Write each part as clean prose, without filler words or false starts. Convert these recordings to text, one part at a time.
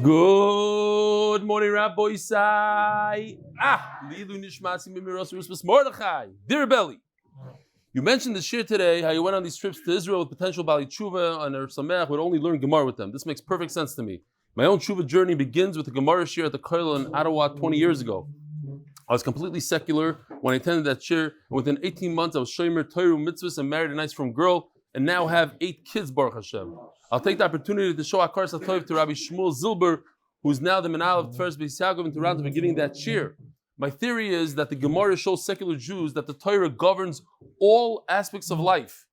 Good morning, Rabbi Isai. Leilo nishmat. Dear Reb Eli, you mentioned the shiur today, how you went on these trips to Israel with potential Bali Tshuva and Sameach would only learn Gemara with them. This makes perfect sense to me. My own Tshuva journey begins with the Gemara shiur at the Kollel in Ottawa 20 years ago. I was completely secular when I attended that shiur, and within 18 months I was shomer Torah mitzvahs and married a nice from girl, and now have 8 kids, Baruch Hashem. I'll take the opportunity to show Akar Satov to Rabbi Shmuel Zilber, who's now the Mendel of Tveres Beis Yaakov in Toronto, for giving that shiur. My theory is that the Gemara shows secular Jews that the Torah governs all aspects of life.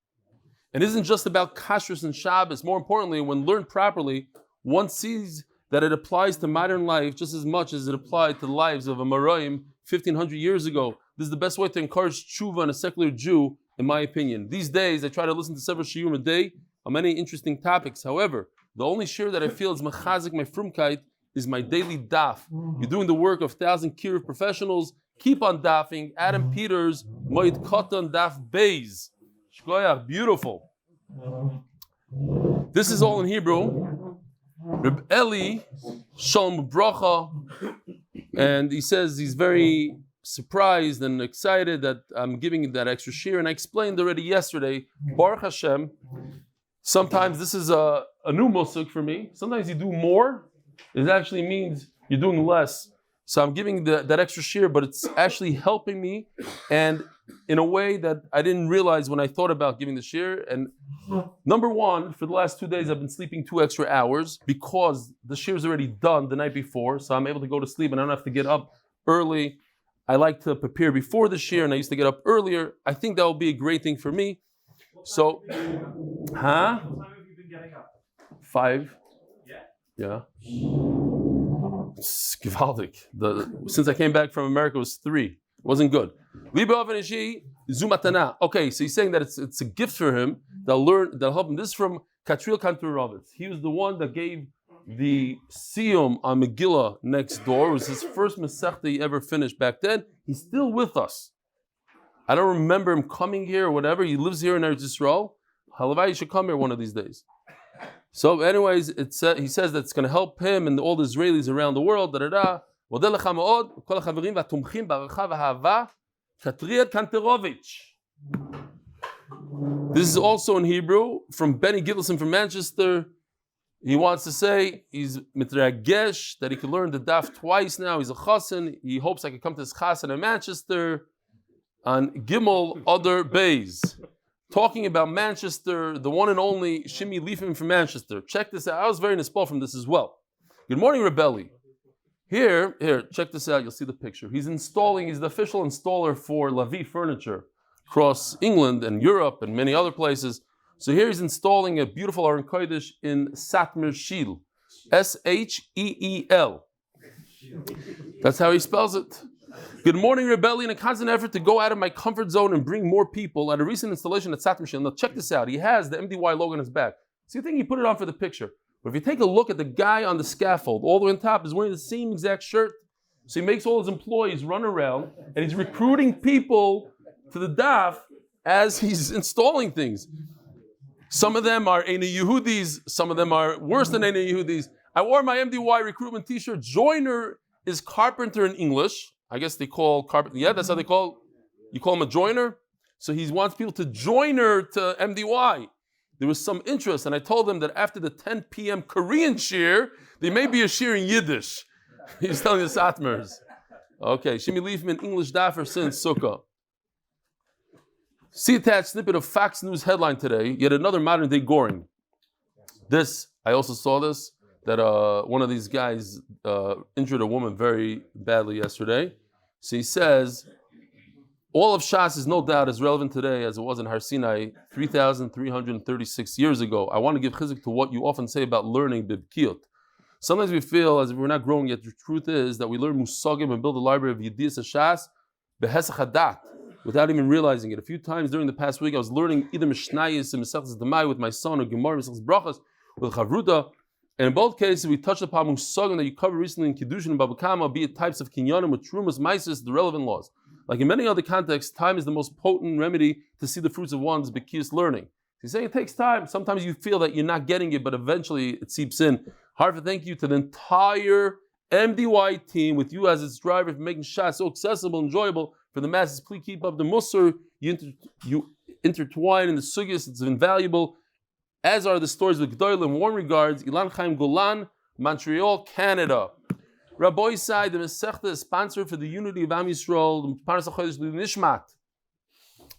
It isn't just about kashrus and Shabbos. More importantly, when learned properly, one sees that it applies to modern life just as much as it applied to the lives of Amoraim 1,500 years ago. This is the best way to encourage tshuva in a secular Jew, in my opinion. These days, I try to listen to several shiurim a day on many interesting topics. However, the only shiur that I feel is mechazik my frumkeit is my daily daf. You're doing the work of 1,000 kiruv professionals. Keep on dafing. Adam Peters, Moed Koton Daf Beis. Shkoyach, beautiful. This is all in Hebrew. Reb Eli, Shalom Bracha, and he says he's very surprised and excited that I'm giving that extra shiur. And I explained already yesterday, Baruch Hashem, sometimes this is a new musuk for me. Sometimes you do more. It actually means you're doing less. So I'm giving that extra shiur, but it's actually helping me, and in a way that I didn't realize when I thought about giving the shiur. And number one, for the last 2 days, I've been sleeping 2 extra hours because the shiur is already done the night before. So I'm able to go to sleep and I don't have to get up early. I like to prepare before the shiur, and I used to get up earlier. I think that will be a great thing for me. So, What time have you been getting up? 5. Yeah. It's gewaltig. Since I came back from America, it was 3. It wasn't good. Okay, so he's saying that it's a gift for him that'll help him. This is from Katril Kanturovitz. He was the one that gave the siyum on Megillah next door. It was his first Masechta he ever finished back then. He's still with us. I don't remember him coming here or whatever. He lives here in Eretz Yisrael. Halavai, you should come here one of these days. So, anyways, he says that it's going to help him and all the Israelis around the world. This is also in Hebrew from Benny Gittleson from Manchester. He wants to say he's mitragesh that he could learn the daf twice now. He's a chassan. He hopes I could come to his chassan in Manchester on Gimel Other Beis. Talking about Manchester, the one and only Shimi Leafman from Manchester. Check this out. I was very nispal from this as well. Good morning, Reb Eli. Here, check this out. You'll see the picture. He's the official installer for Lavi Furniture across England and Europe and many other places. So here he's installing a beautiful Aron Kodesh in Satmar Sheel. Sheel. That's how he spells it. Good morning, Reb Eli. In a constant effort to go out of my comfort zone and bring more people at a recent installation at Satmar Sheel. Now check this out. He has the MDY logo on his back. So you think he put it on for the picture. But if you take a look at the guy on the scaffold, all the way on top is wearing the same exact shirt. So he makes all his employees run around and he's recruiting people to the daf as he's installing things. Some of them are Eina Yehudis, some of them are worse than Eina Yehudis. I wore my MDY recruitment t-shirt. Joiner is carpenter in English. I guess they call carpenter. Yeah, that's how they call. You call him a joiner. So he wants people to joiner to MDY. There was some interest, and I told him that after the 10 p.m. Korean shiur, there may be a shiur in Yiddish. He's telling the Satmars. Okay, Shimi Leafman, English daffer since Sukkah. See attached snippet of Fox News headline today. Yet another modern day Goring. This, I also saw this, that one of these guys injured a woman very badly yesterday. So he says, all of Shas is no doubt as relevant today as it was in Har Sinai 3,336 years ago. I want to give chizuk to what you often say about learning bibkiyot. Sometimes we feel as if we're not growing, yet the truth is that we learn musagim and build a library of Yediyas Shas behesach hadat without even realizing it. A few times during the past week, I was learning either Mishnayos and Mesechus Demai with my son or Gemara Mesechus Brachas with Chavruta. And in both cases, we touched upon musagim that you covered recently in Kiddushin and Baba Kama, be it types of kinyanim with trumas, maisis, the relevant laws. Like in many other contexts, time is the most potent remedy to see the fruits of one's bekiyus learning. He's saying it takes time. Sometimes you feel that you're not getting it, but eventually it seeps in. Harvard, thank you to the entire MDY team with you as its driver for making Shas so accessible, enjoyable for the masses. Please keep up the Musar. You intertwine in the sugyas. It's invaluable, as are the stories with G'daylim. Warm regards, Ilan Chaim Golan, Montreal, Canada. Rabbi Isai, the Masechta is sponsored for the unity of Am Yisrael, the Parnas HaChodesh nishmat.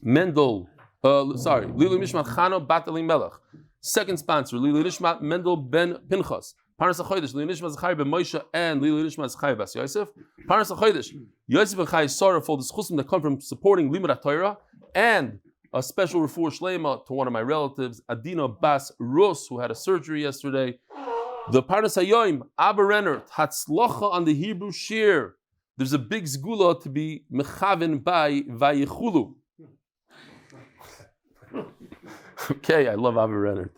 Mendel, leilo nishmat Chana bat Elimelech. Second sponsor, leilo nishmat Mendel ben Pinchas. Parnas HaChodesh, leilo nishmat Zechrya ben Moshe, and leilo nishmat Chaya bas Yosef. Parnas HaChodesh, Yosef and Chaya Sara for the zchusim that come from supporting limud HaTorah, and a special Refua Shelama to one of my relatives, Adina Bas Rus, who had a surgery yesterday. The Parnas Hayoim, Abba Rennert, Hatzlocha on the Hebrew shiur. There's a big segula to be mechavin by vayechulu. Okay, I love Abba Rennert.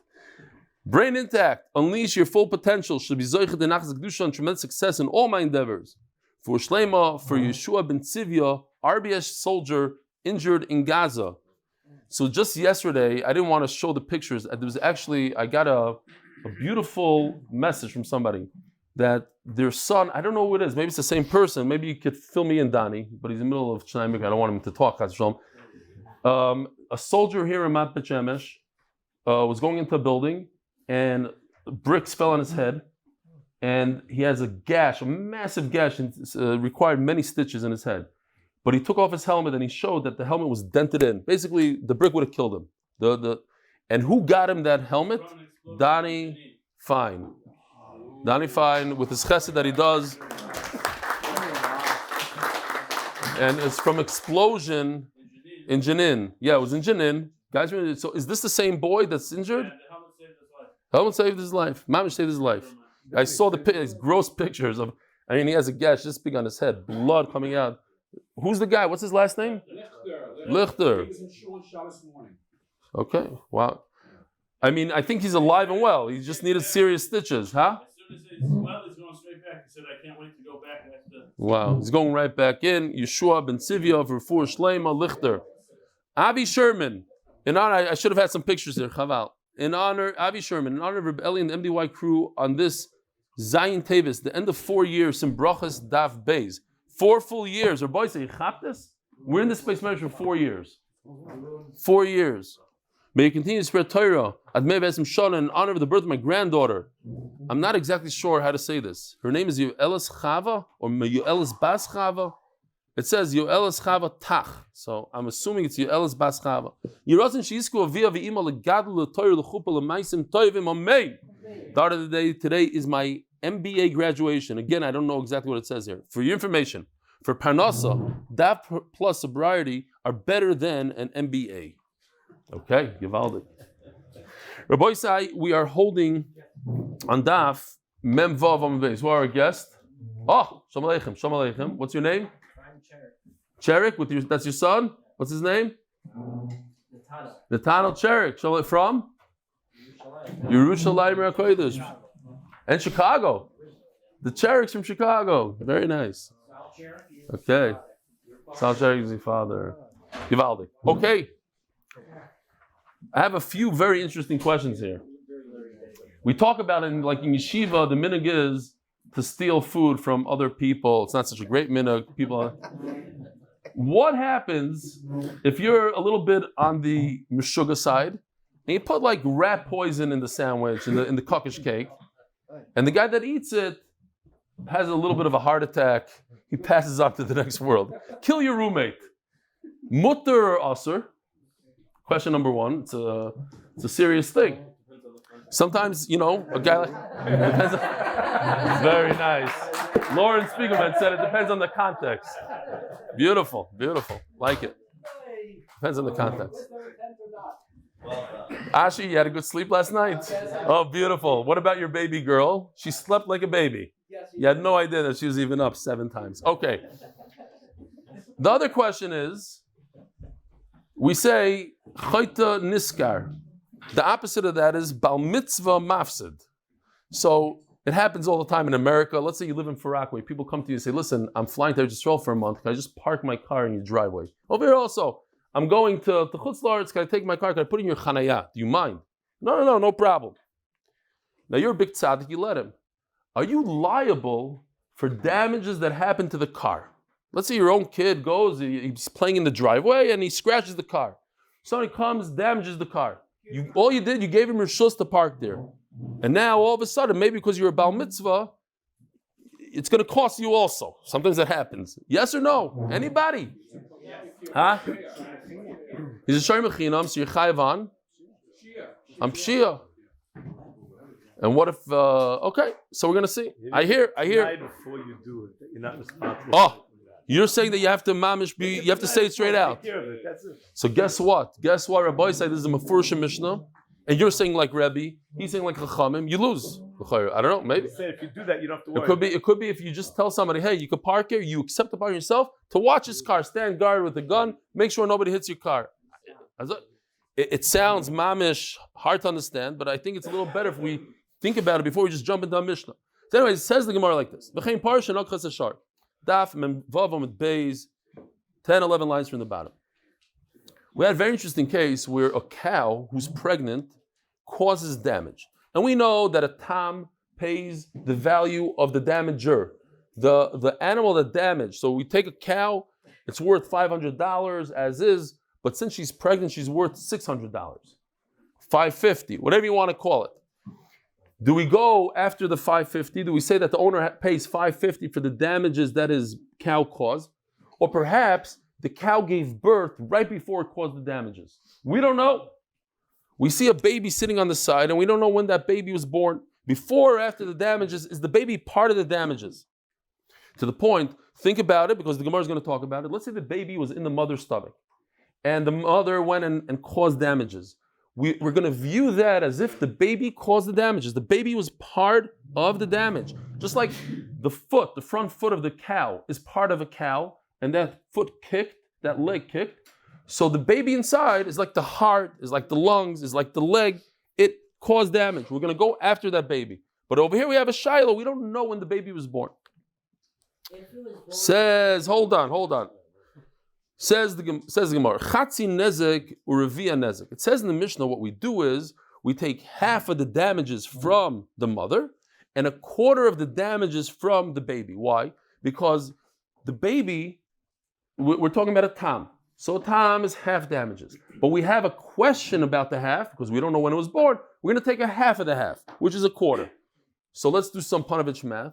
Brain intact, unleash your full potential. Should be zochet denachas kedusha and tremendous success in all my endeavors. For Shlema, for Yeshua ben Tzivya, RBS soldier injured in Gaza. So just yesterday, I didn't want to show the pictures. There was actually, I got a beautiful message from somebody that their son, I don't know who it is, maybe it's the same person, maybe you could fill me in, Donnie, but he's in the middle of Chaneh, I don't want him to talk. A soldier here in Mat Shemesh was going into a building and bricks fell on his head and he has a gash, a massive gash, and required many stitches in his head. But he took off his helmet and he showed that the helmet was dented in. Basically, the brick would have killed him. And who got him that helmet? Donnie Fine. Donnie Fine with his chesed that he does. And it's from explosion in Jenin. Yeah, it was in Jenin. Guys, so is this the same boy that's injured? Yeah, the helmet saved his life. Helmet saved his life. Mamish saved his life. I saw the gross pictures of, he has a gash this big on his head, blood coming out. Who's the guy? What's his last name? Lichter. Okay, wow. I think he's alive and well. He just needed serious stitches, huh? As soon as he's well, he's going straight back. He said, I can't wait to go back after. Wow, he's going right back in. Yeshua ben Tzivya, Refua Shelama, Lichter. Avi Sherman. In honor, I should have had some pictures here, Chaval. In honor, Avi Sherman, in honor of Reb Eli and the MDY crew on this Zayin Tevis, the end of 4 years, in Brachas Daf Beis. 4 full years. Our boys say, this? We're in this space marriage for 4 years. 4 years. May you continue to spread Torah. Admei Besim Shana in honor of the birth of my granddaughter. I'm not exactly sure how to say this. Her name is Yoelis Chava or Yoelis Bas Chava. It says Yoelis Chava Tach. So I'm assuming it's Yoelis Bas Chava. Yirozin Sheisku Avia V'ima Legadlu L'Torah L'Chupa L'Maisim Toivim Amei. Start of the day today is my MBA graduation. Again, I don't know exactly what it says here. For your information, for Parnasa, DAF plus sobriety are better than an MBA. Okay, Givaldi. Rabbi Isai, we are holding on Daf Mem Vav Amud Beis. Who are our guest? Oh, Shalom Aleichem. Shalom Aleichem. What's your name? Cherik. That's your son? What's his name? Nathaniel Cherik. From? Yerushalayim HaKodesh. And Chicago. The Cheriks from Chicago. Very nice. Okay. Sal Cherik is your father. Givaldi. Okay. I have a few very interesting questions here. We talk about it in yeshiva, the minhag is to steal food from other people. It's not such a great minhag. What happens if you're a little bit on the meshuga side and you put rat poison in the sandwich, in the kockish cake, and the guy that eats it has a little bit of a heart attack, he passes on to the next world. Kill your roommate. Mutter or asur? Question number one, it's a serious thing. Sometimes, a guy depends on, very nice. Lauren Spiegelman said it depends on the context. Beautiful. Like it. Depends on the context. Ashi, you had a good sleep last night? Oh, beautiful. What about your baby girl? She slept like a baby. You had no idea that she was even up 7 times. Okay. The other question is, we say, Chayta Niskar. The opposite of that is Bal Mitzvah Mafsid. So it happens all the time in America. Let's say you live in Farakwe. People come to you and say, listen, I'm flying to Israel for a month. Can I just park my car in your driveway? Over here also, I'm going to Chutz La'aretz. Can I take my car? Can I put it in your Chaneh? Do you mind? No problem. Now you're a big tzaddik, you let him. are you liable for damages that happen to the car? Let's say your own kid goes, he's playing in the driveway and he scratches the car. Somebody comes, damages the car. All you did, you gave him reshus to park there. And now all of a sudden, maybe because you're a Baal Mitzvah, it's going to cost you also. Sometimes that happens. Yes or no? Anybody? Huh? He's a Shari Mechinam, so you're Chayav on? I'm Shia. And what if, okay, so we're going to see. I hear. Before you do it, you're not responsible. Oh, you're saying that you have to mamish be, you have to say it straight out. So guess what? Rabbi said this is a Mefurish Mishnah, and you're saying like Rebbe, he's saying like Chachamim, you lose. I don't know, maybe. If you do that, you don't have to worry. It could be if you just tell somebody, hey, you can park here, you accept the park yourself, to watch his car, stand guard with a gun, make sure nobody hits your car. It sounds mamish, hard to understand, but I think it's a little better if we think about it before we just jump into a Mishnah. So anyway, it says the Gemara like this. Daf Amud Beis, 10, 11 lines from the bottom. We had a very interesting case where a cow who's pregnant causes damage. And we know that a tam pays the value of the damager, the animal that damaged. So we take a cow, it's worth $500 as is, but since she's pregnant, she's worth $600, $550, whatever you want to call it. Do we go after the $550? Do we say that the owner pays $550 for the damages that his cow caused? Or perhaps the cow gave birth right before it caused the damages? We don't know. We see a baby sitting on the side and we don't know when that baby was born. Before or after the damages, is the baby part of the damages? To the point, think about it because the Gemara is going to talk about it. Let's say the baby was in the mother's stomach and the mother went and caused damages. We're going to view that as if the baby caused the damages. The baby was part of the damage. Just like the front foot of the cow is part of a cow, and that foot kicked, that leg kicked. So the baby inside is like the heart, is like the lungs, is like the leg. It caused damage. We're going to go after that baby. But over here we have a shiloh. We don't know when the baby was born. Says, hold on. Says the Gemara, Chatzi nezek urevia nezek. It says in the Mishnah what we do is we take half of the damages from the mother and a quarter of the damages from the baby. Why? Because the baby, we're talking about a tam. So a tam is half damages. But we have a question about the half because we don't know when it was born. We're going to take a half of the half, which is a quarter. So let's do some Panovich math.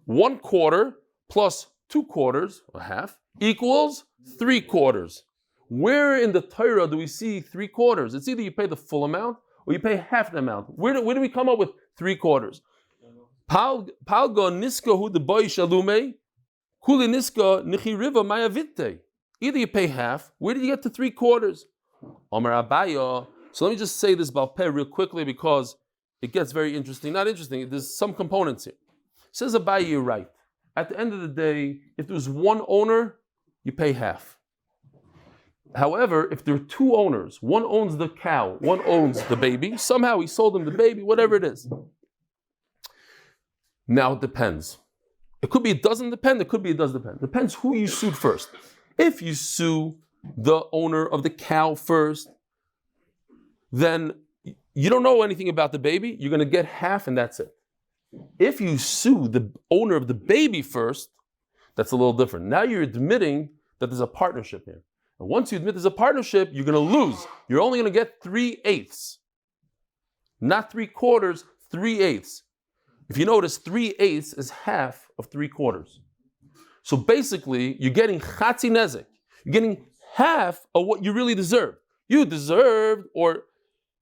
1/4 plus 2/4, a half, equals 3/4. Where in the Torah do we see 3/4? It's either you pay the full amount or you pay half the amount. Where do we come up with 3/4? Palgo niska hu de boy shalume, kuli niska nichiriva mayavite. Either you pay half. Where did you get to 3/4? Omer Abaya. So let me just say this Balpeh real quickly because it gets very interesting. Not interesting. There's some components here. Says Abaya, you're right. At the end of the day, if there's one owner, you pay half. However, if there are two owners, one owns the cow, one owns the baby, somehow he sold him the baby, whatever it is. Now it depends. It could be it doesn't depend, it could be it does depend. Depends who you sued first. If you sue the owner of the cow first, then you don't know anything about the baby, you're going to get half and that's it. If you sue the owner of the baby first, that's a little different. Now you're admitting that there's a partnership here. And once you admit there's a partnership, you're going to lose. You're only going to get 3/8. Not 3/4, 3/8. If you notice, 3/8 is half of 3/4. So basically, you're getting chatzi nezek. You're getting half of what you really deserve. You deserved, or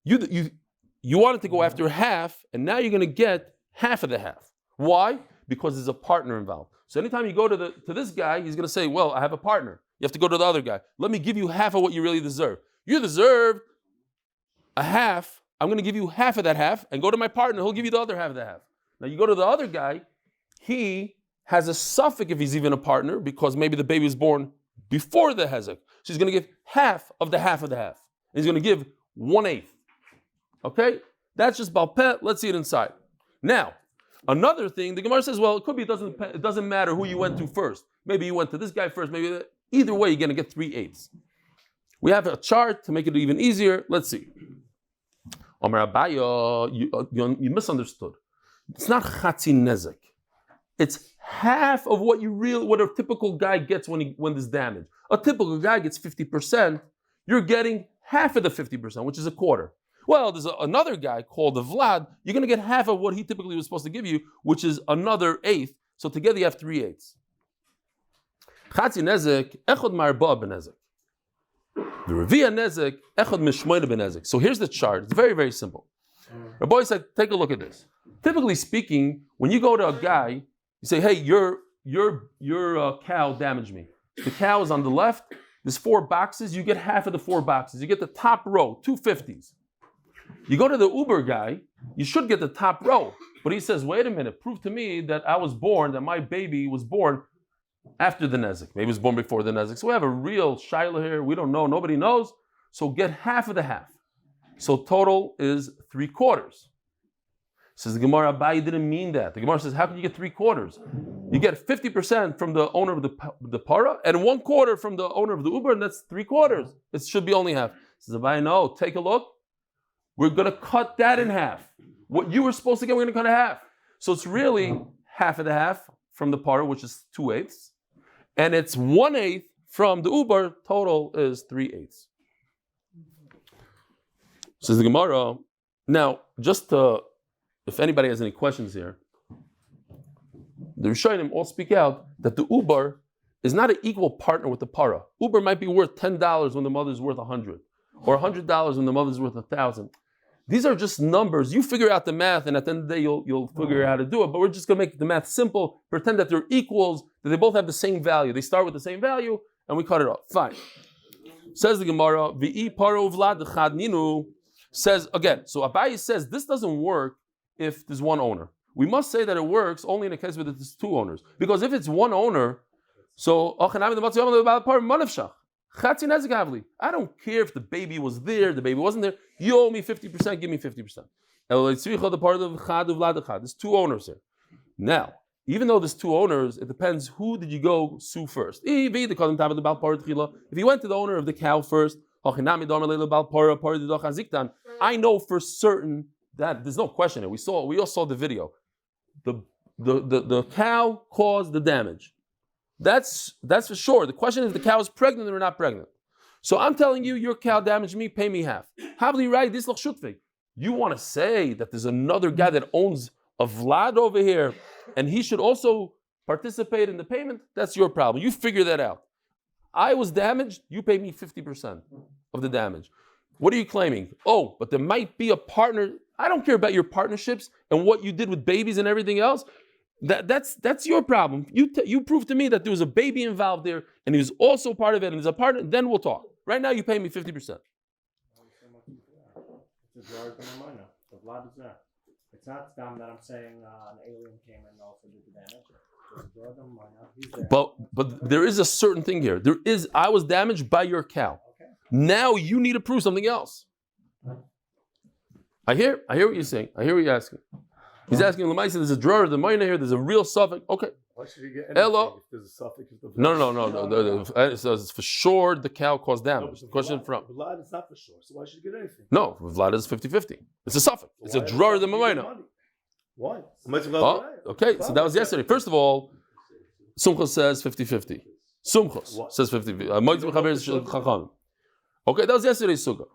you wanted to go after half, and now you're going to get half of the half. Why? Because there's a partner involved. So anytime you go to this guy, he's going to say, well, I have a partner. You have to go to the other guy. Let me give you half of what you really deserve. You deserve a half. I'm going to give you half of that half and go to my partner. He'll give you the other half of the half. Now you go to the other guy. He has a suffix if he's even a partner because maybe the baby was born before the hezek. So he's going to give half of the half of the half. And he's going to give 1/8. Okay? That's just Balpeh. Let's see it inside. Now, another thing, the Gemara says, well, it could be it doesn't matter who you went to first. Maybe you went to this guy first. Maybe either way, you're going to get 3/8. We have a chart to make it even easier. Let's see. Omer Abaya, you misunderstood. It's not chatzi nezek. It's half of what a typical guy gets when there's damage. A typical guy gets 50%. You're getting half of the 50%, which is a quarter. Well, there's another guy called the Vlad. You're going to get half of what he typically was supposed to give you, which is another eighth. So together you have 3/8. Chatzi nezek echod marba benezek. The Revia nezek echod mishmoina benezek. So here's the chart. It's very, very simple. Rabbi said, take a look at this. Typically speaking, when you go to a guy, you say, hey, your cow damaged me. The cow is on the left. There's 4 boxes. You get half of the 4 boxes. You get the top row, 2 50s. You go to the Uber guy, you should get the top row. But he says, wait a minute, prove to me that that my baby was born after the nezek. Maybe it was born before the nezek. So we have a real shiur here. We don't know. Nobody knows. So get half of the half. So total is 3/4. Says the Gemara, Abai didn't mean that. The Gemara says, how can you get 3/4? You get 50% from the owner of the para and 1/4 from the owner of the Uber, and that's 3/4. It should be only half. Says Abai, no, take a look. We're going to cut that in half. What you were supposed to get, we're going to cut in half. So it's really half of the half from the para, which is 2/8, and it's 1/8 from the Uber. Total is 3/8. Says the Gemara. Now, if anybody has any questions here, the Rishonim all speak out that the Uber is not an equal partner with the para. Uber might be worth $10 when the mother's worth $100, or $100 when the mother's worth $1,000. These are just numbers. You figure out the math, and at the end of the day, you'll figure out how to do it. But we're just going to make the math simple, pretend that they're equals, that they both have the same value. They start with the same value, and we cut it off. Fine. Says the Gemara, V'i paro vlad chad ninu. Says again, so Abaye says this doesn't work if there's one owner. We must say that it works only in a case where there's 2 owners. Because if it's one owner, so I don't care if the baby was there, the baby wasn't there. You owe me 50%, give me 50%. There's 2 owners here. Now, even though there's 2 owners, it depends who did you go sue first. If he went to the owner of the cow first, I know for certain that there's no question here. We all saw the video. The cow caused the damage. That's for sure. The question is if the cow is pregnant or not pregnant. So I'm telling you, your cow damaged me, pay me half. You want to say that there's another guy that owns a Vlad over here and he should also participate in the payment? That's your problem. You figure that out. I was damaged, you pay me 50% of the damage. What are you claiming? Oh, but there might be a partner. I don't care about your partnerships and what you did with babies and everything else. That's your problem. You prove to me that there was a baby involved there and he was also part of it and he's a partner, then we'll talk. Right now you pay me 50%. It's a jar of the blood is there. It's not them that I'm saying an alien came and also did the damage. But there is a certain thing here. I was damaged by your cow. Okay. Now you need to prove something else. I hear what you're saying. I hear what you're asking. He's asking Lamaisa, there's a drawer, the minor here, there's a real suffix. Okay. Why should you get anything if there's a suffix? No. It says for sure the cow caused damage. The question from Vlad is not for sure, so why should you get anything? No, Vlad is 50-50. It's a suffix. It's a drawer of the minor. Why? Okay, so that was yesterday. First of all, Sumchos says 50-50. Sumchos says 50-50. Okay, that was yesterday's sukkah.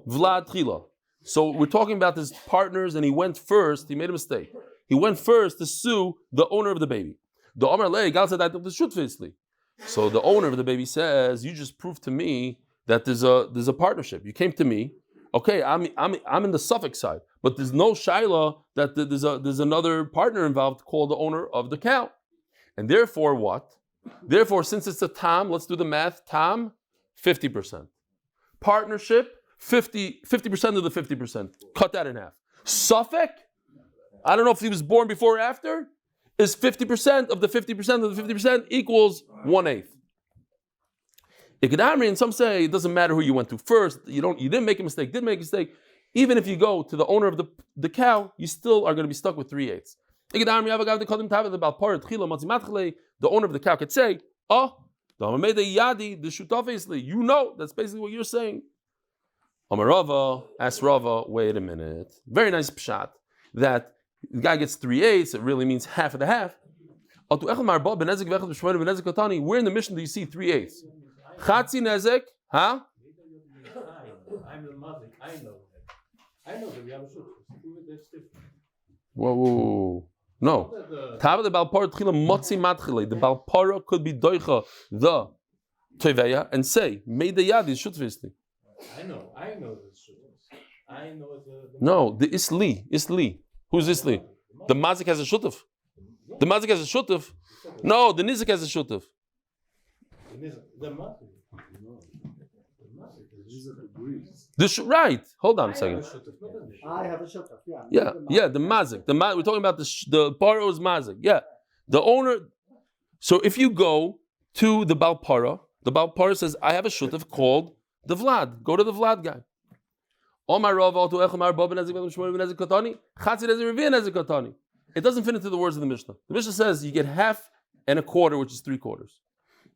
Vlad Chila. So we're talking about his partners, and he went first. He made a mistake. He went first to sue the owner of the baby. So the owner of the baby says, "You just proved to me that there's a partnership. You came to me. Okay, I'm in the suffix side, but there's no shaila that there's another partner involved called the owner of the cow, and therefore what? Therefore, since it's a tam, let's do the math. Tam, 50%. Partnership, 50% of the 50%. Cut that in half. Suffix, I don't know if he was born before or after, is 50% of the 50% of the 50% equals 1/8. Ikadamri, and some say it doesn't matter who you went to first. You didn't make a mistake, did make a mistake. Even if you go to the owner of the cow, you still are going to be stuck with 3/8. The owner of the cow could say, you know, that's basically what you're saying. Amar Rava, ask Rava, wait a minute. Very nice pshat. that the guy gets 3/8, it really means half of the half. Where in the Mishnah do you see 3/8? Chatzi nezek, huh? I'm the mazik. I know that we have a shutuf. That's different. Whoa. No. Tava the Balpara Tchila Motzi Matchile. The Balpara could be doicha the Teveya and say, made the Yad is shutvisli. I know this shutuf. I know the No, the Isli. Who's Isli? The Mazik has a shutuf. The Mazik has a shutuf. No, the Nizik has a shutuf. the mazik. Right. Hold on a second. I have a shutuf. Yeah, the mazik. We're talking about the paro's mazik. Yeah, the owner. So if you go to the Balpara says, "I have a shutuf called the Vlad." Go to the Vlad guy. It doesn't fit into the words of the Mishnah. The Mishnah says you get half and a quarter, which is 3/4.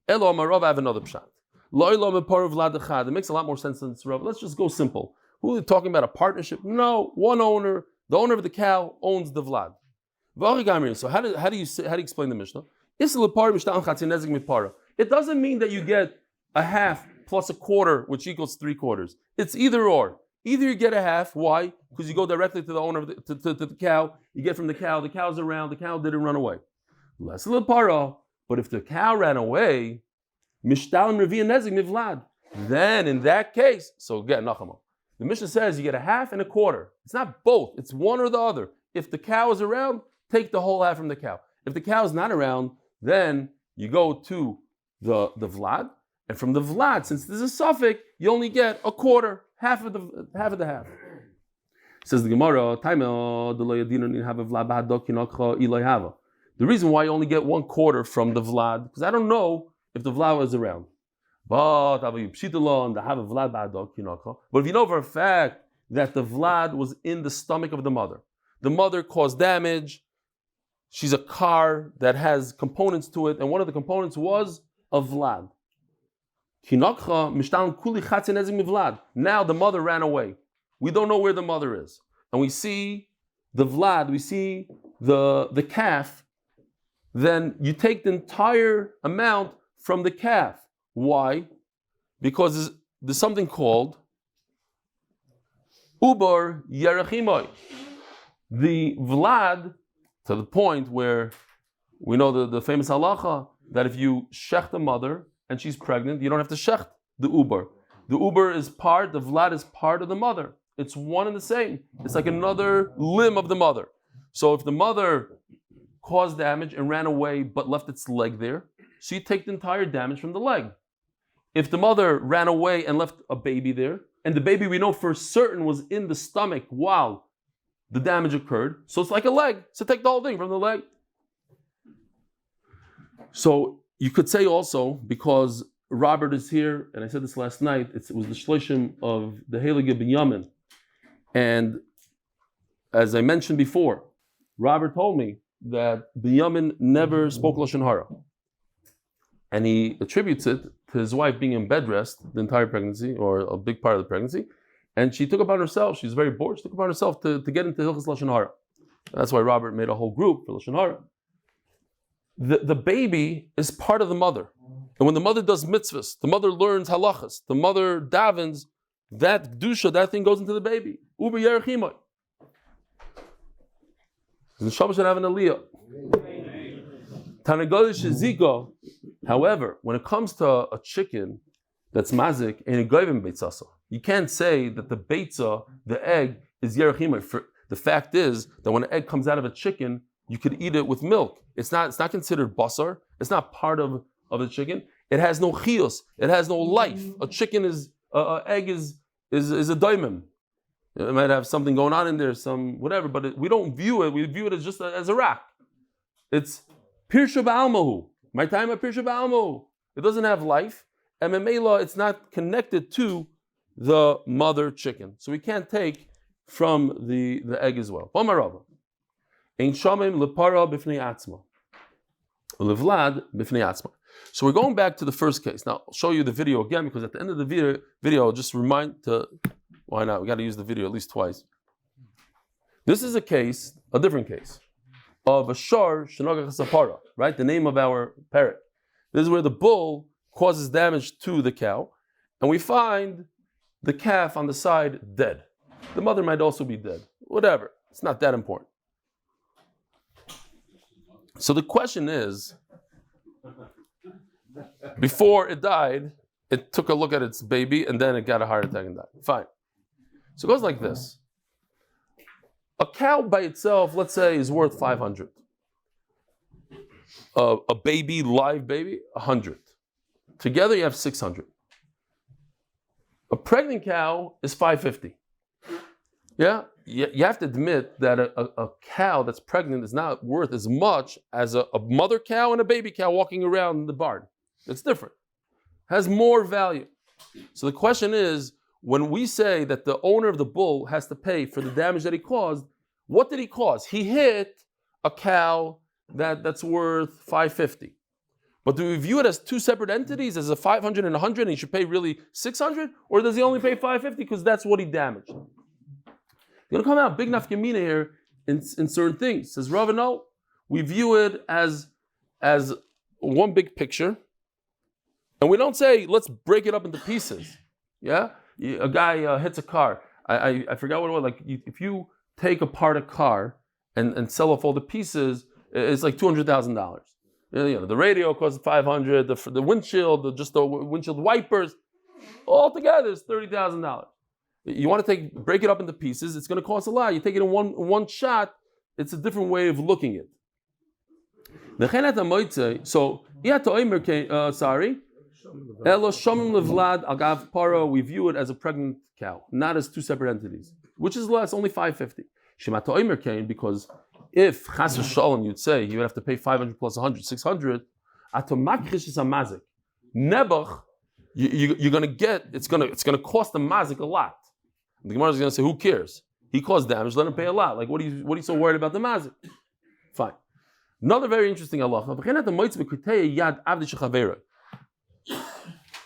Elo Amarov, I have another pshat. It makes a lot more sense than this, Rav. Let's just go simple. Who are we talking about? A partnership? No, one owner. The owner of the cow owns the Vlad. So how do you explain the Mishnah? It doesn't mean that you get a half plus a quarter, which equals 3/4. It's either or. Either you get a half. Why? Because you go directly to the owner of to the cow. You get from the cow. The cow's around. The cow didn't run away. Less lepara. But if the cow ran away, mishtalim revi'an nezek mivlad. Then in that case, so again, nachama. The Mishnah says you get a half and a quarter. It's not both. It's one or the other. If the cow is around, take the whole half from the cow. If the cow is not around, then you go to the Vlad, and from the Vlad, since there's a suffix, you only get a quarter, half of the half. Says the Gemara, the reason why you only get 1/4 from the Vlad, because I don't know if the Vlad was around. But if you know for a fact that the Vlad was in the stomach of the mother caused damage. She's a car that has components to it, and one of the components was a Vlad. Now the mother ran away. We don't know where the mother is. And we see the Vlad, we see the calf, then you take the entire amount from the calf. Why? Because there's something called Ubar Yerachimoy. The Vlad, to the point where we know the famous halacha that if you shech the mother and she's pregnant, you don't have to shech the Uber. The Uber is part, the Vlad is part of the mother. It's one and the same. It's like another limb of the mother. So if the mother caused damage and ran away but left its leg there, so you take the entire damage from the leg. If the mother ran away and left a baby there, and the baby we know for certain was in the stomach while the damage occurred, so it's like a leg. So take the whole thing from the leg. So you could say also, because Robert is here, and I said this last night, it was the shloshim of the Heilige Binyamin. And as I mentioned before, Robert told me that Binyamin never spoke Lashon Hara. And he attributes it to his wife being in bed rest the entire pregnancy, or a big part of the pregnancy. And she took upon herself, she's very bored, she took upon herself to get into Hilchos Lashon Hara. That's why Robert made a whole group for Lashon Hara. The baby is part of the mother. And when the mother does mitzvahs, the mother learns halachas, the mother davens, that kedusha, that thing goes into the baby. Uber yerachimoy. The Neshama should have an aliyah. Tanagolish zika. However, when it comes to a chicken that's mazik and a goyim beitzasa, you can't say that the beitza, the egg, is yerachimoy. The fact is that when an egg comes out of a chicken, you could eat it with milk. It's not considered basar. It's not part of the chicken. It has no chiyus. It has no life. A chicken egg is a daimim. It might have something going on in there, some whatever, but we don't view it. We view it as just as a rock. It's pirsha ba'almahu. My time at pirsha ba'almahu. It doesn't have life. And memela, it's not connected to the mother chicken. So we can't take from the egg as well. Ein shamim lepara b'fnei atzma. Levlad b'fnei atzma. So we're going back to the first case. Now I'll show you the video again, because at the end of the video I'll just remind to, why not? We got to use the video at least twice. This is a different case, of a shar shenogach sapara, right? The name of our parrot. This is where the bull causes damage to the cow, and we find the calf on the side dead. The mother might also be dead. Whatever. It's not that important. So the question is, before it died, it took a look at its baby and then it got a heart attack and died. Fine. So it goes like this. A cow by itself, let's say, is worth 500. A baby, live baby, 100. Together you have 600. A pregnant cow is 550. Yeah? You have to admit that a cow that's pregnant is not worth as much as a mother cow and a baby cow walking around in the barn. It's different. Has more value. So the question is, when we say that the owner of the bull has to pay for the damage that he caused, what did he cause? He hit a cow that's worth 550. But do we view it as two separate entities, as a 500 and 100, and he should pay really 600? Or does he only pay 550 because that's what he damaged? You're going to come out big nafkamina here in certain things. Says Rav, no, we view it as one big picture. And we don't say, let's break it up into pieces. Yeah? A guy hits a car. I forgot what it was. Like, if you take apart a car and sell off all the pieces, it's like $200,000. You know, the radio costs $500, the windshield, just the windshield wipers, all together is $30,000. You want to break it up into pieces, it's going to cost a lot. You take it in one shot, it's a different way of looking at it. So, we view it as a pregnant cow, not as two separate entities, which is less, only 550. Because if chas v'shalom you'd say you would have to pay 500 plus 100, 600, nebuch, you're going to get, it's going to cost the mazik a lot. The Gemara is going to say, who cares? He caused damage, let him pay a lot. Like, what are you so worried about the mazik? Fine. Another very interesting halacha.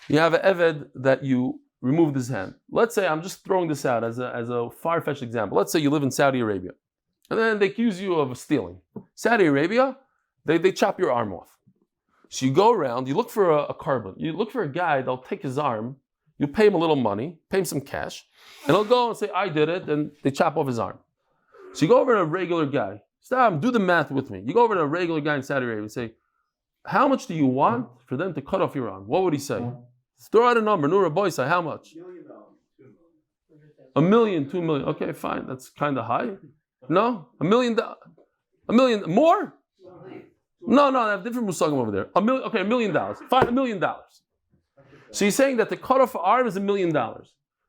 You have an eved that you removed his hand. Let's say, I'm just throwing this out as a far-fetched example. Let's say you live in Saudi Arabia, and then they accuse you of stealing. Saudi Arabia, they chop your arm off. So you go around, you look for a carbon. You look for a guy, they'll take his arm, you pay him a little money, pay him some cash, and he'll go and say, I did it, and they chop off his arm. So you go over to a regular guy. Stop, do the math with me. You go over to a regular guy in Saudi Arabia and say, how much do you want for them to cut off your arm? What would he say? Throw out a number. Nura Boysa, how much? $1 million, $2 million. Okay, fine. That's kind of high. No? $1 million? $1 million? More? No, I have different musagim over there. $1 million. Fine, $1 million. So you're saying that the cut off arm is $1 million.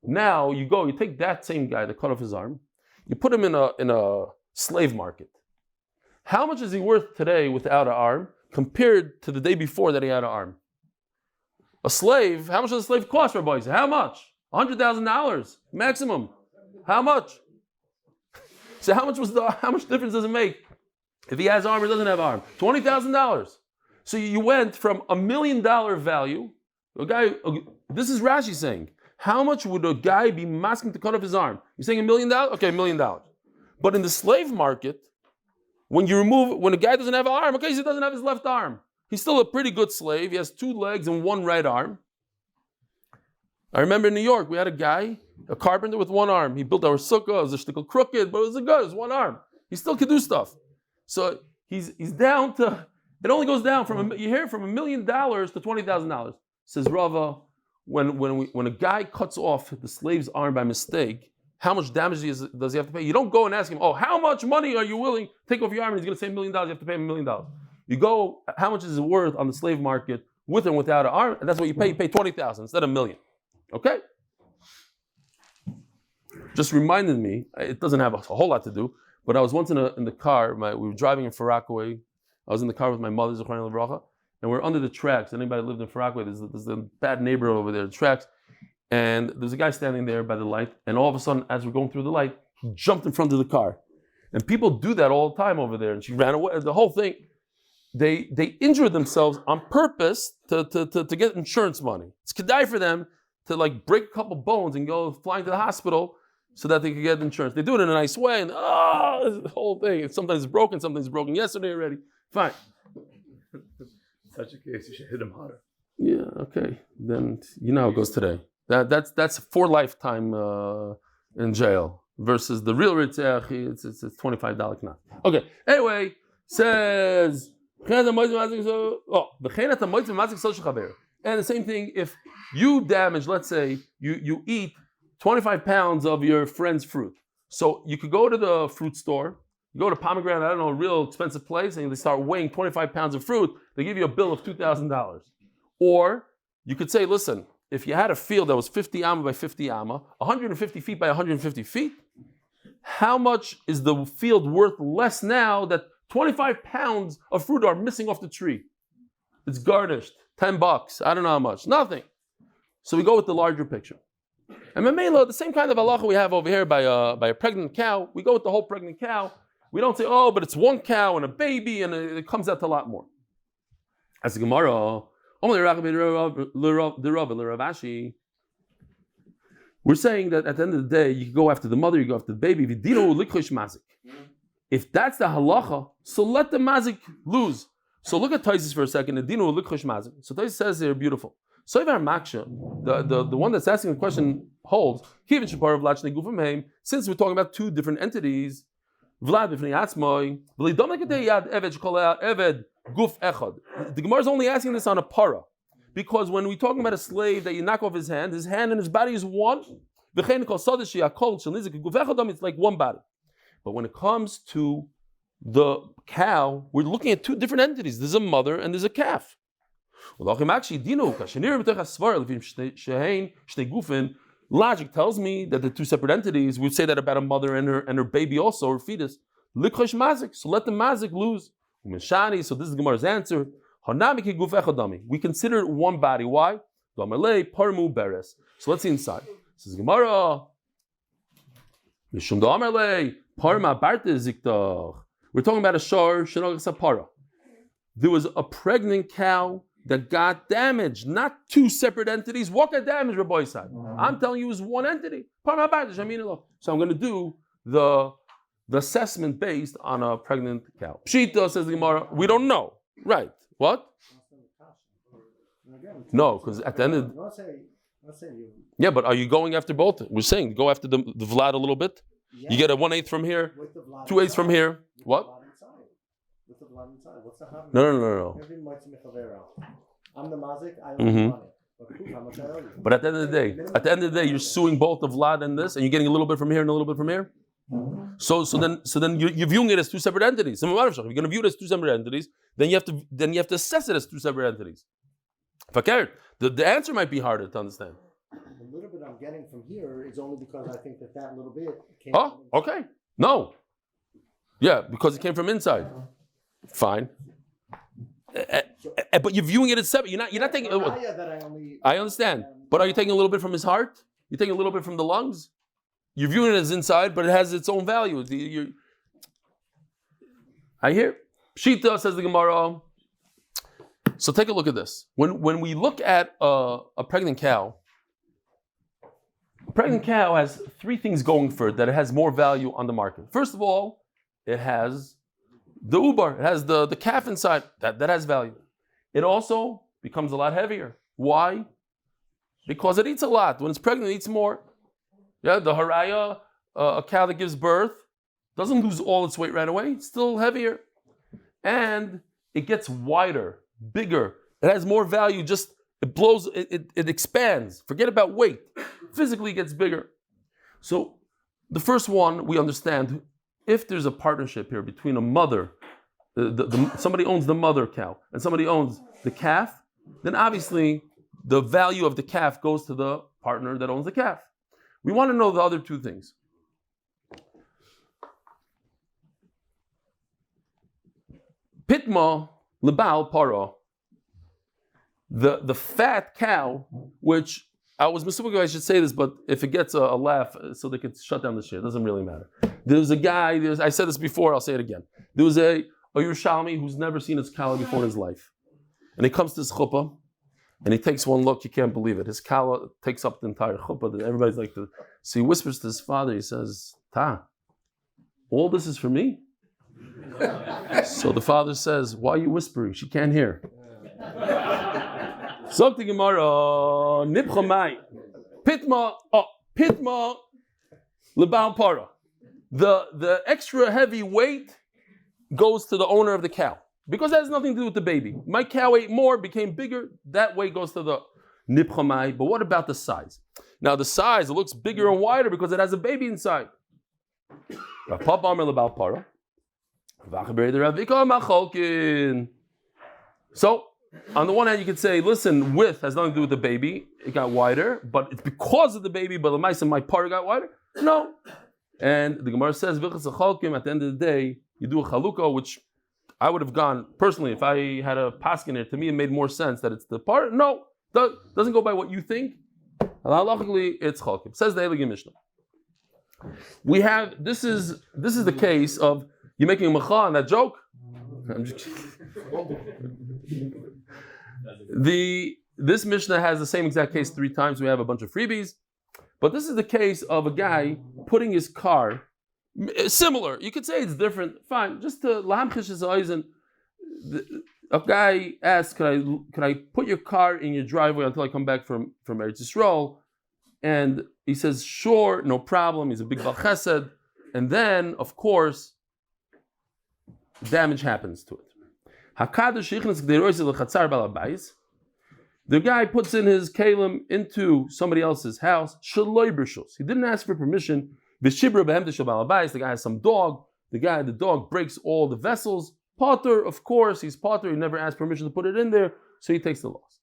Now you take that same guy that cut off his arm, you put him in a slave market. How much is he worth today without an arm compared to the day before that he had an arm? A slave, how much does a slave cost for boys? How much? $100,000 maximum. How much? So how much difference does it make if he has arm or doesn't have arm? $20,000. So you went from $1 million value. A guy. This is Rashi saying. How much would a guy be masking to cut off his arm? You're saying $1 million? Okay, $1 million. But in the slave market, when a guy doesn't have an arm, okay, so he doesn't have his left arm. He's still a pretty good slave. He has 2 legs and 1 right arm. I remember in New York, we had a guy, a carpenter with 1 arm. He built our sukkah. It was a shtickle crooked, but it was good. It was 1 arm. He still could do stuff. So he's down to, it only goes down from $1 million to $20,000. Says Rava, when a guy cuts off the slave's arm by mistake, how much damage does he have to pay? You don't go and ask him, how much money are you willing to take off your arm? And he's going to say $1 million. You have to pay him $1 million. You go, how much is it worth on the slave market with and without an arm? And that's what you pay. You pay $20,000 instead of $1 million. Okay? Just reminded me, it doesn't have a whole lot to do, but I was once in the car. We were driving in Farakaway. I was in the car with my mother, zchusim, and we're under the tracks. Anybody lived in Farakaway? There's a bad neighborhood over there, the tracks. And there's a guy standing there by the light, and all of a sudden, as we're going through the light, he jumped in front of the car. And people do that all the time over there. And she ran away. The whole thing. They injure themselves on purpose to get insurance money. It's kedai for them to break a couple bones and go flying to the hospital so that they can get insurance. They do it in a nice way, and the whole thing. Sometimes it's broken, sometimes it's broken yesterday already. Fine. Such a case, you should hit him harder. Yeah, okay. Then you know how it goes today. That's for lifetime in jail versus the real ritzach. It's $25 knot. Okay. Anyway, says and the same thing if you damage. Let's say you eat 25 pounds of your friend's fruit. So you could go to the fruit store. You go to pomegranate, I don't know, a real expensive place, and they start weighing 25 pounds of fruit. They give you a bill of $2,000. Or you could say, listen, if you had a field that was 50 amma by 50 amma, 150 feet by 150 feet, how much is the field worth less now that 25 pounds of fruit are missing off the tree? It's garnished, $10. I don't know how much. Nothing. So we go with the larger picture. And Mamela, the same kind of halacha we have over here by a pregnant cow, we go with the whole pregnant cow. We don't say, oh, but it's one cow and a baby, and it comes out to a lot more. As the Gemara, we're saying that at the end of the day, you can go after the mother, you go after the baby. If that's the halacha, so let the mazik lose. So look at Taisis for a second. So Taisis says here, beautiful. So the one that's asking the question holds, since we're talking about two different entities, the Gemara is only asking this on a para, because when we're talking about a slave that you knock off his hand and his body is one. It's like one body. But when it comes to the cow, we're looking at two different entities. There's a mother and there's a calf. Logic tells me that the two separate entities, we'd say that about a mother and her baby also, her fetus. So let the mazik lose. So this is the Gemara's answer. We consider it one body. Why? So let's see inside. This is Gemara. We're talking about a shor. There was a pregnant cow that got damaged, not two separate entities. What got damaged, Rabbi said? I'm telling you, it was one entity. So I'm going to do the assessment based on a pregnant cow. Pshita, says the Gemara, we don't know. Right. What? No, because at the end of yeah, but are you going after both? We're saying go after the Vlad a little bit. You get a 1/8 from here, 2/8 from here. What? No. I'm the mazik, I owe money. But at the end of the day, you're suing both the Vlad and this, and you're getting a little bit from here and a little bit from here. So then you're viewing it as two separate entities. If you're going to view it as two separate entities, then you have to assess it as two separate entities. The answer might be harder to understand. The little bit I'm getting from here is only because I think that little bit came from inside. Okay. No. Yeah, because it came from inside. Fine. But you're viewing it as separate. You're not taking. I understand. But are you taking a little bit from his heart? You're taking a little bit from the lungs? You're viewing it as inside, but it has its own value. I hear. Pshita, says the Gemara. So take a look at this. When we look at a pregnant cow has three things going for it that it has more value on the market. First of all, it has the ubar, it has the calf inside, that has value. It also becomes a lot heavier. Why? Because it eats a lot. When it's pregnant, it eats more. Yeah, the haraya, a cow that gives birth, doesn't lose all its weight right away. It's still heavier. And it gets wider, bigger. It has more value. Just it blows, it expands. Forget about weight. Physically it gets bigger. So the first one, we understand, if there's a partnership here between a mother, somebody owns the mother cow, and somebody owns the calf, then obviously the value of the calf goes to the partner that owns the calf. We want to know the other two things. Pitma lebal para. The fat cow, which I was mistaken, I should say this, but if it gets a laugh, so they could shut down the shit, it doesn't really matter. There's a guy, I said this before, I'll say it again. There was a Yerushalmi who's never seen his cow before in his life. And he comes to his chuppah, And he takes one look, you can't believe it. His kala takes up the entire chuppah, and everybody's like, so he whispers to his father, he says, Ta, all this is for me? So the father says, why are you whispering? She can't hear. Something Gemara, nipchamai, pitma, lebal para. The extra heavy weight goes to the owner of the cow. Because that has nothing to do with the baby. My cow ate more, became bigger, that weight goes to the nipchamai. But what about the size? Now the size, it looks bigger and wider because it has a baby inside. So, on the one hand, you could say, listen, width has nothing to do with the baby. It got wider, but it's because of the baby, but the mice and my part got wider? No. And the Gemara says, at the end of the day, you do a chalukah, which I would have gone, personally, if I had a paskin here, to me it made more sense that it's the part. No, doesn't go by what you think. Halachically, it's chalkim. Says the Elegant Mishnah. We have, this is the case of, you're making a mecha on that joke? I'm just This Mishnah has the same exact case 3 times. We have a bunch of freebies. But this is the case of a guy putting his car, similar. You could say it's different. Fine. Just to lahamchish his eyes, and a guy asks, "Can I put your car in your driveway until I come back from Eretz Yisrael?" And he says, "Sure, no problem." He's a big Bal Chesed, and then, of course, damage happens to it. The guy puts in his kalim into somebody else's house. He didn't ask for permission. The guy has some dog. The dog breaks all the vessels. Potter, of course, he's Potter. He never asked permission to put it in there, so he takes the loss.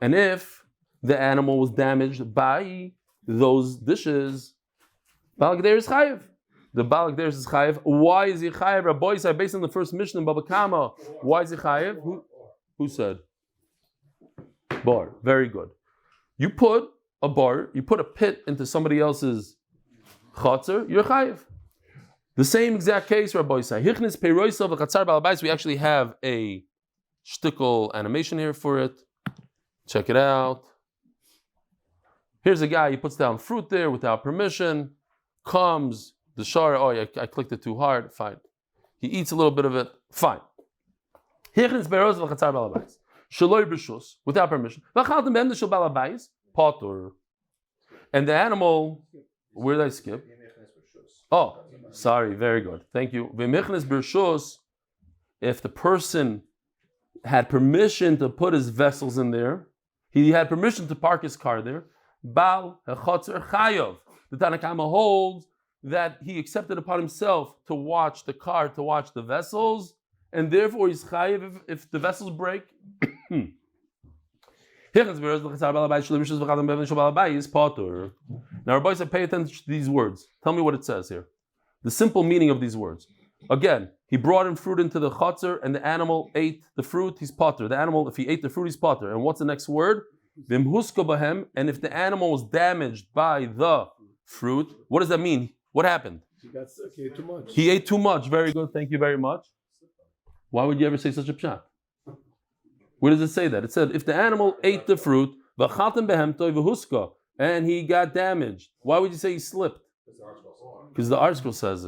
And if the animal was damaged by those dishes, Balak there is chayiv. The Balak there is chayiv. Why is he chayiv? Rabbi said, based on the first Mishnah in Baba Kama, why is he chayiv? Who said? Bar. Very good. You put a pit into somebody else's chatzar, you're chayiv. The same exact case, Rabbi said. We actually have a shtickle animation here for it. Check it out. Here's a guy, he puts down fruit there without permission. Comes the shara, I clicked it too hard. Fine. He eats a little bit of it. Fine. Without permission. Potter. And the animal, where did I skip? Oh, sorry, very good. Thank you. If the person had permission to put his vessels in there, he had permission to park his car there, Bal Hechotzer Chayav. The Tanna Kama holds that he accepted upon himself to watch the car, to watch the vessels, and therefore he's chayiv if the vessels break. Now, Rabbi said, pay attention to these words. Tell me what it says here. The simple meaning of these words. Again, he brought in fruit into the chatzar, and the animal ate the fruit, he's potter. The animal, if he ate the fruit, he's potter. And what's the next word? And if the animal was damaged by the fruit, what does that mean? What happened? He ate too much. He ate too much. Very good. Thank you very much. Why would you ever say such a pshat? Where does it say that? It said, if the animal ate the fruit, and he got damaged, why would you say he slipped? Because the article says,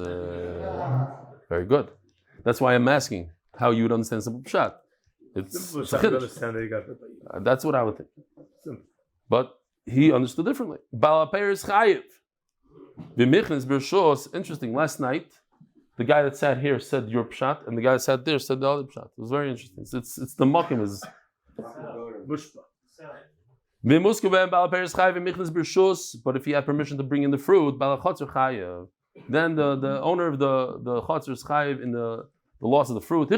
very good. That's why I'm asking how you would understand simple pshat. It's that's what I would think. But he understood differently. Interesting. Last night, the guy that sat here said your pshat, and the guy that sat there said the other pshat. It was very interesting. It's the makim is. But if he had permission to bring in the fruit, then the owner of the chatzar is chayiv in the loss of the fruit.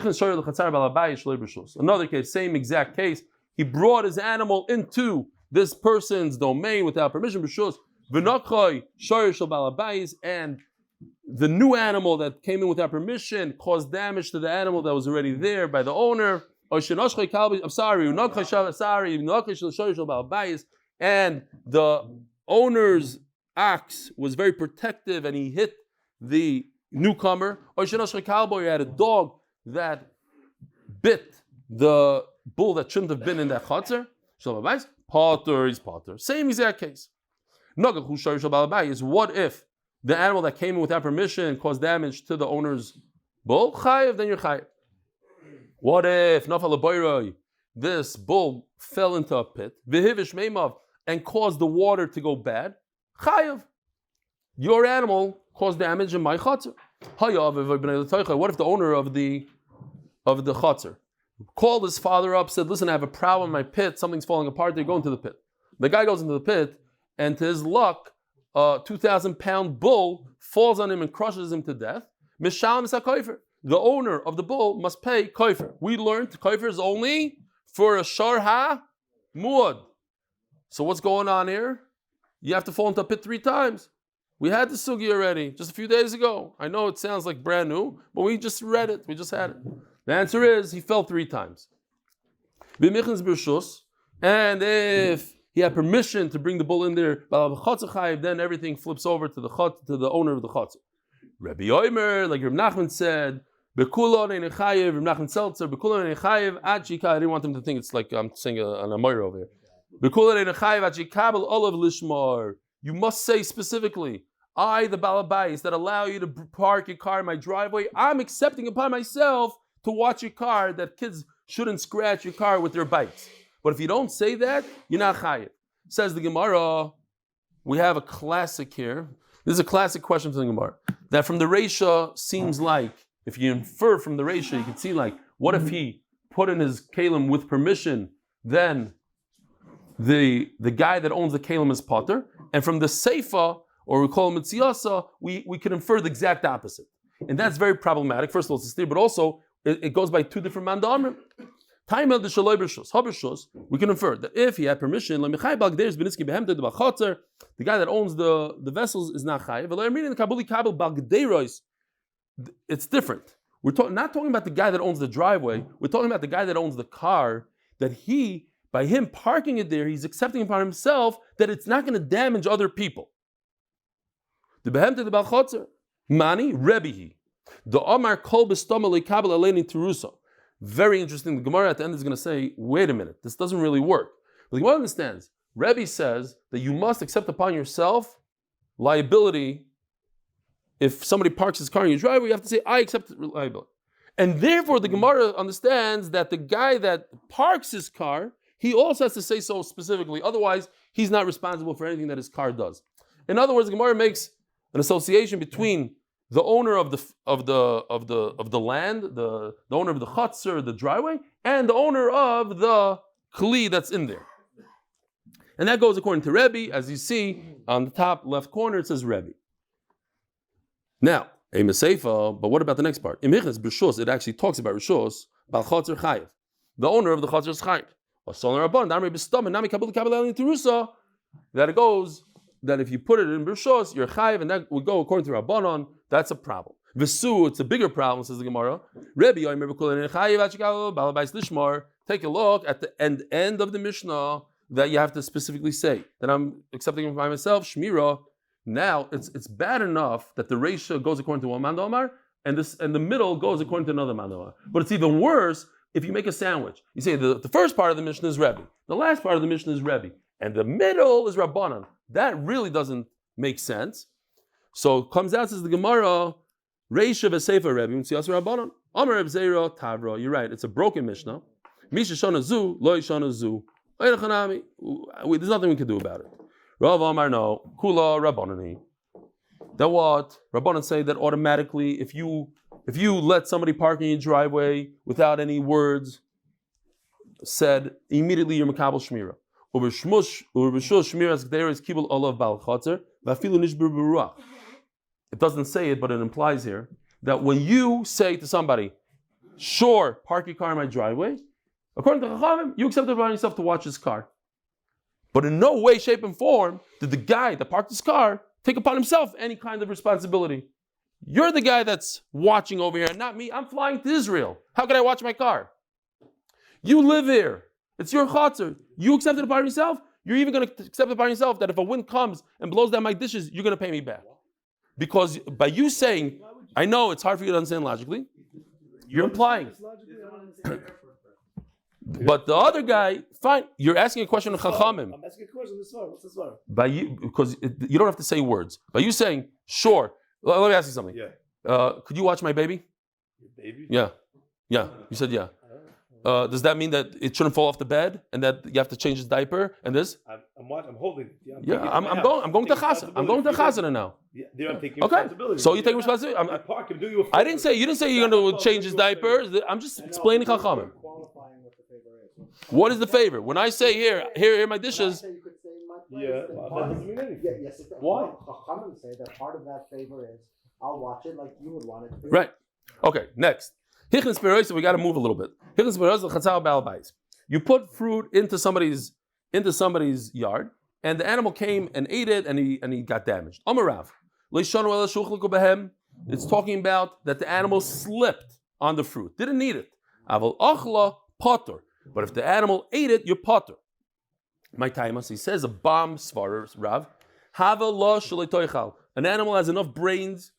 Another case, same exact case. He brought his animal into this person's domain without permission. And the new animal that came in without permission caused damage to the animal that was already there by the owner. And the owner's ox was very protective and he hit the newcomer. Or you had a dog that bit the bull that shouldn't have been in that chatzar, Shalom Abayis, Potter, he's Potter. Same exact case. Nagach hu shar Shalom Abayis, what if the animal that came in without permission caused damage to the owner's bull? Chayev, then you're chayev. What if Nafal Abayroi, this bull fell into a pit, Vihivish Meimav, and caused the water to go bad? Chayev. Your animal caused damage in my chatzar. What if the owner of the chatzar called his father up, said, listen, I have a problem in my pit, something's falling apart, they go into the pit. The guy goes into the pit, and to his luck, a 2,000-pound bull falls on him and crushes him to death. Misham is kofer. The owner of the bull must pay kofer. We learned kofer is only for a shar ha-muad. So what's going on here? You have to fall into a pit 3 times. We had the sugi already, just a few days ago. I know it sounds like brand new, but we just read it. We just had it. The answer is, he fell 3 times. And if he had permission to bring the bull in there, then everything flips over to the owner of the chatzar. Rabbi Omer, like Reb Nachman said, Reb Nachman Seltzer, I didn't want them to think it's like I'm saying an Amor over here. You must say specifically, I, the Balabais, that allow you to park your car in my driveway, I'm accepting upon myself to watch your car that kids shouldn't scratch your car with their bikes. But if you don't say that, you're not chayiv. Says the Gemara, we have a classic here. This is a classic question from the Gemara. That from the Reisha seems like, if you infer from the Reisha, you can see like, what if he put in his kalim with permission, then the guy that owns the kalim is potter. And from the Seifa, or we call him Mitziyasa, we can infer the exact opposite. And that's very problematic. First of all, it's a steer, but also it goes by 2 different mandamrim. We can infer that if he had permission, the guy that owns the vessels is not chayiv. It's different. We're not talking about the guy that owns the driveway. We're talking about the guy that owns the car, that by him parking it there, he's accepting upon himself that it's not going to damage other people. The behemte the balchotzer, mani rebihi, the Omar kol bestama leikabel aleini terusa. Very interesting. The Gemara at the end is going to say, wait a minute, this doesn't really work. But the Gemara understands. Rebbe says that you must accept upon yourself liability. If somebody parks his car in your driveway, you have to say, I accept liability. And therefore, the Gemara understands that the guy that parks his car, he also has to say so specifically. Otherwise, he's not responsible for anything that his car does. In other words, the Gemara makes an association between the owner of the land, the owner of the chutzner, the driveway, and the owner of the kli that's in there. And that goes according to Rebbe. As you see on the top left corner, it says Rebbe. Now, a Meseifa, but what about the next part? In Minchas B'Rishos, it actually talks about Rishos, Bal Chatzar Chayev. The owner of the Chatzar is Chayev. That it goes, that if you put it in B'Rishos, you're Chayev, and that would go according to Rabbanon. That's a problem. V'su, it's a bigger problem, says the Gemara. Take a look at the end of the Mishnah that you have to specifically say that I'm accepting it by myself, Shmira. Now it's bad enough that the Reisha goes according to one man Omar, and the middle goes according to another man Omar. But it's even worse if you make a sandwich. You say the first part of the Mishnah is Rebbe, the last part of the Mishnah is Rebbe, and the middle is Rabbanan. That really doesn't make sense. So it comes out, says the Gemara, Reisha v'Sefer Rebbe, Mitziyas Rabbanan. Amar Reb Zera Tavra. You're right, it's a broken Mishnah. Misha Shana Zu, Lo Shana Zu. There's nothing we can do about it. Rav Amar no, Kula Rabbanani. That what? Rabbanan say that automatically, if you let somebody park in your driveway without any words said, immediately you're Makabal Shmira. It doesn't say it, but it implies here that when you say to somebody, sure, park your car in my driveway, according to Chachamim, you accept it by yourself to watch his car. But in no way, shape, and form did the guy that parked his car take upon himself any kind of responsibility. You're the guy that's watching over here, not me. I'm flying to Israel. How can I watch my car? You live here. It's your chatzar. You accept it upon yourself. You're even going to accept it upon yourself that if a wind comes and blows down my dishes, you're going to pay me back. Because by you saying, I know it's hard for you to understand logically, you're implying. But the other guy, fine. You're asking a question of Chachamim. I'm asking a question. What's the svar? By you, because you don't have to say words. By you saying, sure. Let me ask you something. Yeah. Could you watch my baby? Your baby? Yeah. You said yeah. Does that mean that it shouldn't fall off the bed and that you have to change his diaper and this? I'm holding it. Yeah, I'm going to Chazan. I'm going to Chazan now. Yeah, there I'm taking Okay. responsibility. So you take responsibility. I park him, do you a I didn't say you didn't say you're going to change his diaper. I'm just explaining Chachamim. Qualifying what the favor is. What is the favor? When I say here my dishes. You could say in my place Yeah, that that part doesn't of- mean anything. Yeah, yes, it does. Why? Chachamim say that part of that favor is I'll watch it like you would want it to be. Right. Okay. Next. Hichens beroisa. We got to move a little bit. Hichens beroisa chatzal bal bais. You put fruit into somebody's yard, and the animal came and ate it, and he got damaged. Amarav. It's talking about that the animal slipped on the fruit, didn't eat it. Aval achla potter. But if the animal ate it, you're potter. My taimas, he says a bomb svarer Rav. Hava lo shalei toichal. An animal has enough brains,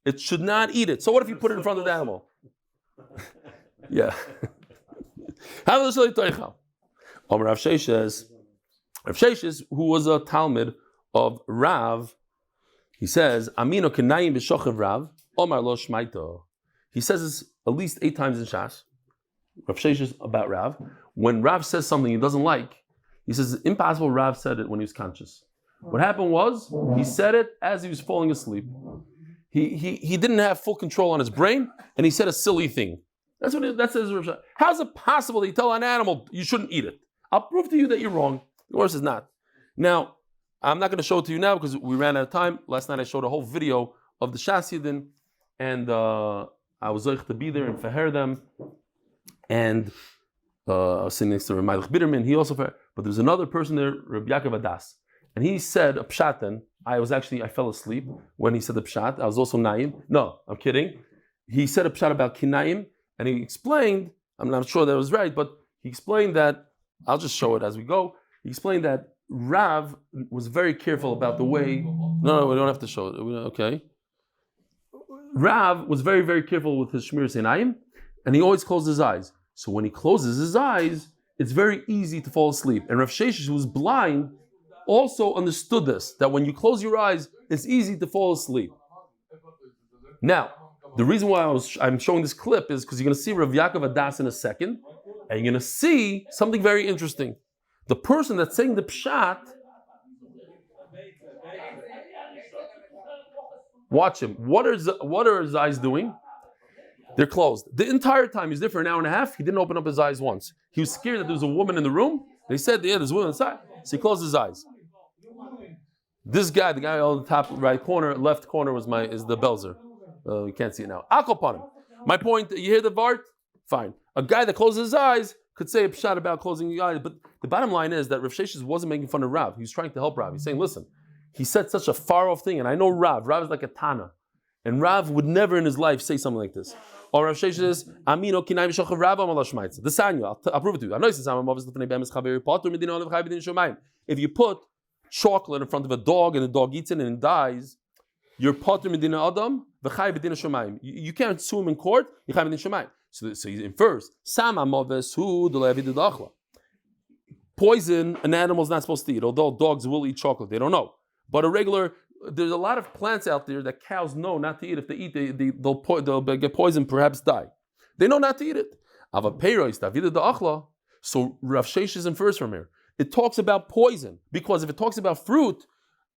it should not eat it. So what if you put it in front of the animal? Yeah. Hava lo shalei toichal. Rav Sheshes, who was a Talmud of Rav, he says, Amino kenayim b'shochev Rav, Omar lo shmaito. He says this at least 8 times in Shas. Rav Sheshes about Rav. When Rav says something he doesn't like, he says it's impossible Rav said it when he was conscious. What happened was, he said it as he was falling asleep. He didn't have full control on his brain, and he said a silly thing. That says Rav Sheshes. How's it possible that you tell an animal you shouldn't eat it? I'll prove to you that you're wrong. The worst is not. Now, I'm not going to show it to you now because we ran out of time. Last night I showed a whole video of the Shas Yidin, and I was able to be there and faher them. And I was sitting next to Elimelech Bitterman. He also faher. But there's another person there, Reb Yaakov Adas. And he said a pshat. I fell asleep when he said the pshat. I was also naim. No, I'm kidding. He said a pshat about kinayim, and he explained, I'm not sure that was right, but he explained that, I'll just show it as we go. He explained that Rav was very careful about the way. No, we don't have to show it. Okay. Rav was very, very careful with his shmir sinayim, and he always closed his eyes. So when he closes his eyes, it's very easy to fall asleep. And Rav Sheshes, who was blind, also understood this, that when you close your eyes, it's easy to fall asleep. Now, the reason why I'm showing this clip is because you're going to see Rav Yaakov Adas in a second, and you're going to see something very interesting. The person that's saying the pshat, watch him. What are his eyes doing? They're closed. The entire time he's there for an hour and a half. He didn't open up his eyes once. He was scared that there was a woman in the room. They said, yeah, there's a woman inside. So he closed his eyes. This guy, the guy on the top right corner, left corner is the Belzer. You can't see it now. I'll upon him. My point, you hear the Vart? Fine. A guy that closes his eyes could say a pshat about closing your eyes, but the bottom line is that Rav Sheshes wasn't making fun of Rav. He was trying to help Rav. He's saying, listen, he said such a far-off thing, and I know Rav. Rav is like a Tana. And Rav would never in his life say something like this. Or Rav Sheshes says, Amino kinayim b'shochav Rav amal shmaitza. The Sanya, I'll prove it to you. If you put chocolate in front of a dog and the dog eats it and it dies, you're potter medina adam v'chay b'dina shomayim. You can't sue him in court. You chay b'dina shomayim. So he infers sama maves hu d'le'avid d'achla. Poison an animal's not supposed to eat, although dogs will eat chocolate. They don't know. But there's a lot of plants out there that cows know not to eat. If they eat, they'll get poisoned, perhaps die. They know not to eat it. So Rav Sheshes infers from here. It talks about poison, because if it talks about fruit,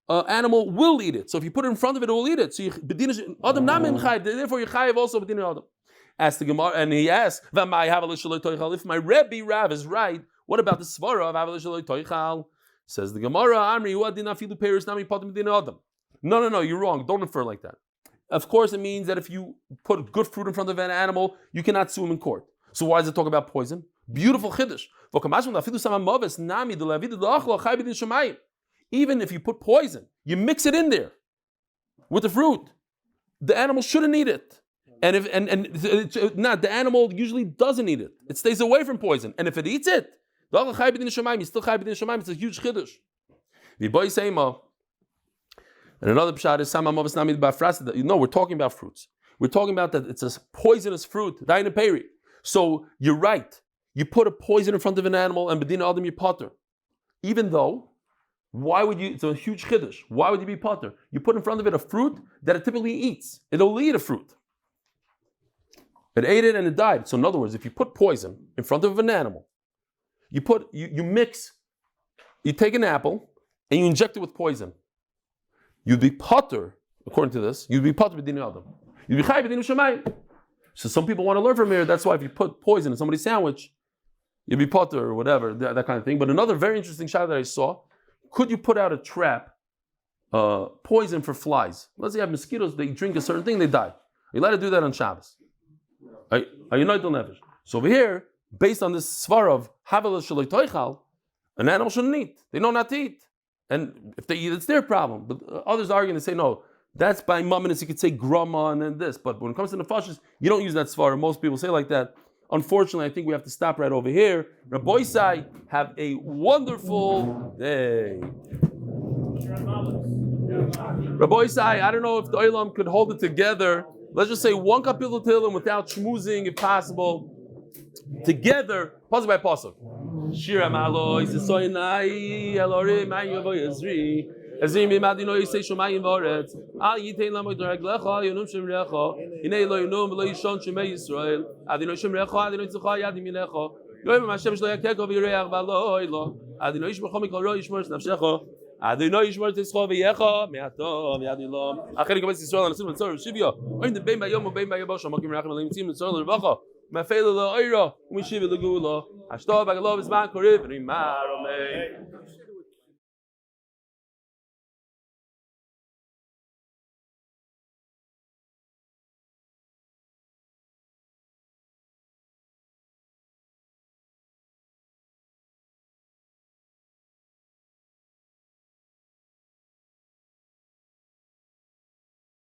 animal will eat it. So if you put it in front of it, it will eat it. So therefore you chayiv also b'dina adam. Asked the Gemara, and he asked, if my Rebbe Rav is right, what about the svara of Avi Sherman? Says the Gemara, no, you're wrong. Don't infer like that. Of course, it means that if you put good fruit in front of an animal, you cannot sue him in court. So why does it talk about poison? Beautiful chiddush. Even if you put poison, you mix it in there with the fruit. The animal shouldn't eat it. And the animal usually doesn't eat it. It stays away from poison. And if it eats it, you still chai b'din shamayim. It's a huge chiddush. And another pshat is sama mavas namid ba'afras. No, we're talking about fruits. We're talking about that it's a poisonous fruit, dayin peri. So you're right. you put a poison in front of an animal and bedina adam you potter. Even though, why would you? It's a huge chiddush. Why would you be potter? You put in front of it a fruit that it typically eats. It only eat a fruit. It ate it and it died. So in other words, if you put poison in front of an animal, you take an apple and you inject it with poison. You'd be potter, according to this. You'd be potter bedina adam. You'd be chay bedina shamayim. So some people want to learn from here. That's why if you put poison in somebody's sandwich, you'd be potter or whatever, that kind of thing. But another very interesting shot that I saw: could you put out a trap, poison for flies? Let's say you have mosquitoes. They drink a certain thing, they die. Are you allowed to do that on Shabbos? Are you not nefesh? So over here, based on this svar of havel shaloi toichal, an animal shouldn't eat. They know not to eat, and if they eat, it's their problem. But others are arguing to say no. That's by mumminess. You could say grama and then this, but when it comes to nefashis, you don't use that svar. Most people say like that. Unfortunately, I think we have to stop right over here. Reb Eli, have a wonderful day. Reb Eli, I don't know if the Olam could hold it together. Let's just say one kapitel Tehillim without schmoozing, if possible. Together, pasuk by pasuk. Shira maloi sesoinai elorim ayovo yezri. Ezrim b'madino yisei shomayim v'oretz. Al yitein lamoy doraglecha yonum shemrecha. Hinei lo yonum v'lo yishon shemei Yisrael. Adino shemrecha, adino zchuya yadim yinecha. Yoim Hashem shlo yakeko v'yireach v'lo ilo. Adino yishmercha mikol ro yishmer nafshecha. Adino yishmer tischo v'yecha me'ato v'yadilom. Acheri kavos Yisrael anasim l'tzor v'shivya. Oim de bein b'yom u'bein b'yabo shamakim rachim alim l'tzor l'revacha. Mafela l'oira u'mishiv l'gula. Ashto b'galov zman korib v'rimar omei.